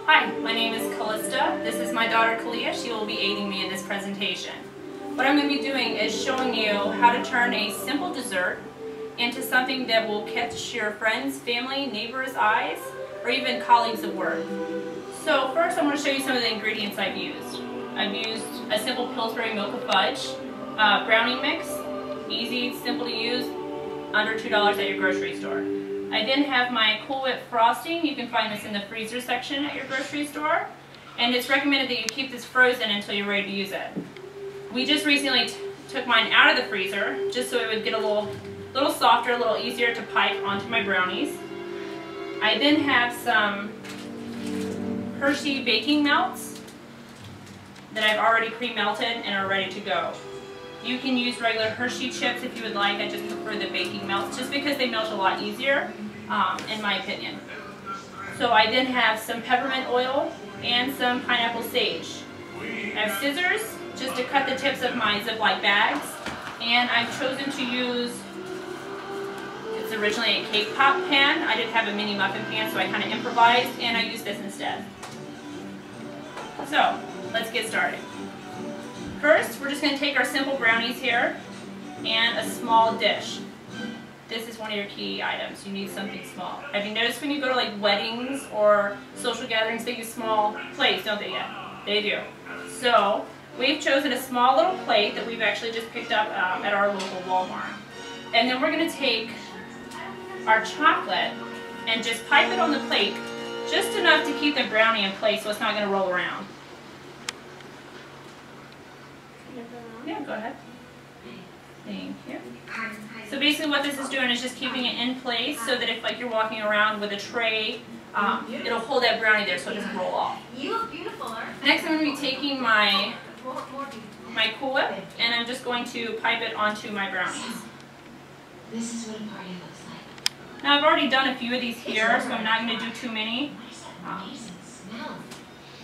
Hi, my name is Callista. This is my daughter Kalia. She will be aiding me in this presentation. What I'm going to be doing is showing you how to turn a simple dessert into something that will catch your friends, family, neighbors' eyes, or even colleagues at work. So first I'm going to show you some of the ingredients I've used. I've used a simple Pillsbury Mocha Fudge brownie mix, easy, simple to use, under $2 at your grocery store. I then have my Cool Whip frosting. You can find this in the freezer section at your grocery store. And it's recommended that you keep this frozen until you're ready to use it. We just recently took mine out of the freezer just so it would get a little softer, a little easier to pipe onto my brownies. I then have some Hershey baking melts that I've already pre-melted and are ready to go. You can use regular Hershey chips if you would like. I just prefer the baking melts just because they melt a lot easier, in my opinion. So I then have some peppermint oil and some pineapple sage. I have scissors just to cut the tips of my Ziploc bags, and I've chosen to use, it's originally a cake pop pan. I didn't have a mini muffin pan, so I kind of improvised and I used this instead. So let's get started. First, we're just going to take our simple brownies here and a small dish. This is one of your key items. You need something small. Have you noticed when you go to like weddings or social gatherings, they use small plates, don't they yet? They do. So we've chosen a small little plate that we've actually just picked up at our local Walmart. And then we're going to take our chocolate and just pipe it on the plate just enough to keep the brownie in place so it's not going to roll around. Yeah, go ahead. Thank you. So basically what this is doing is just keeping it in place so that if like you're walking around with a tray, it'll hold that brownie there so it doesn't roll off. Next I'm going to be taking my Cool Whip and I'm just going to pipe it onto my brownies. This is what a party looks like. Now I've already done a few of these here, so I'm not going to do too many.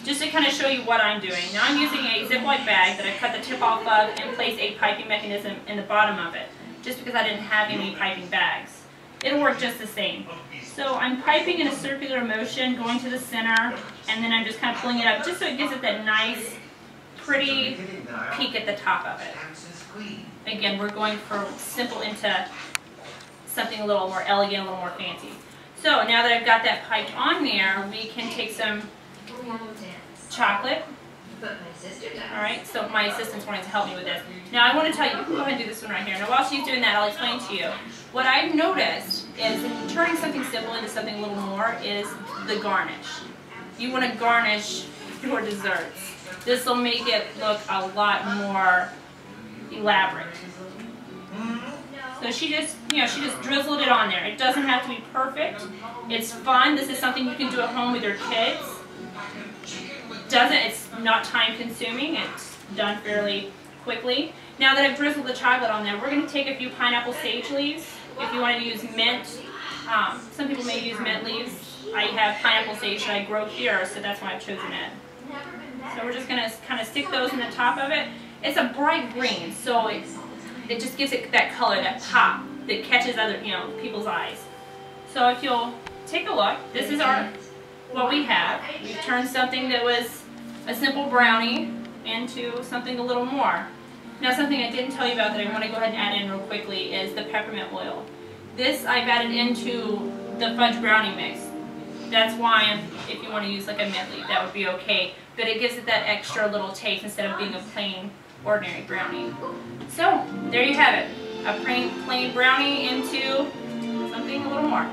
Just to kind of show you what I'm doing. Now I'm using a Ziploc bag that I cut the tip off of and placed a piping mechanism in the bottom of it, just because I didn't have any piping bags. It'll work just the same. So I'm piping in a circular motion, going to the center, and then I'm just kind of pulling it up, just so it gives it that nice, pretty peak at the top of it. Again, we're going from simple into something a little more elegant, a little more fancy. So now that I've got that piped on there, we can take some chocolate. Alright, so my assistant's wanting to help me with this. Now I want to tell you, go ahead and do this one right here. Now while she's doing that, I'll explain to you. What I've noticed is in turning something simple into something a little more is the garnish. You want to garnish your desserts. This will make it look a lot more elaborate. So she just drizzled it on there. It doesn't have to be perfect. It's fun. This is something you can do at home with your kids. It's not time consuming. It's done fairly quickly. Now that I've drizzled the chocolate on there, we're going to take a few pineapple sage leaves. If you want to use mint, some people may use mint leaves. I have pineapple sage that I grow here, so that's why I've chosen it. So we're just going to kind of stick those in the top of it. It's a bright green, so it just gives it that color, that pop, that catches other people's eyes. So if you'll take a look, this is what we have. We've turned something that was a simple brownie into something a little more. Now something I didn't tell you about that I want to go ahead and add in real quickly is the peppermint oil. This I've added into the fudge brownie mix. That's why if you want to use like a mint leaf, that would be okay. But it gives it that extra little taste instead of being a plain, ordinary brownie. So there you have it. A plain brownie into something a little more.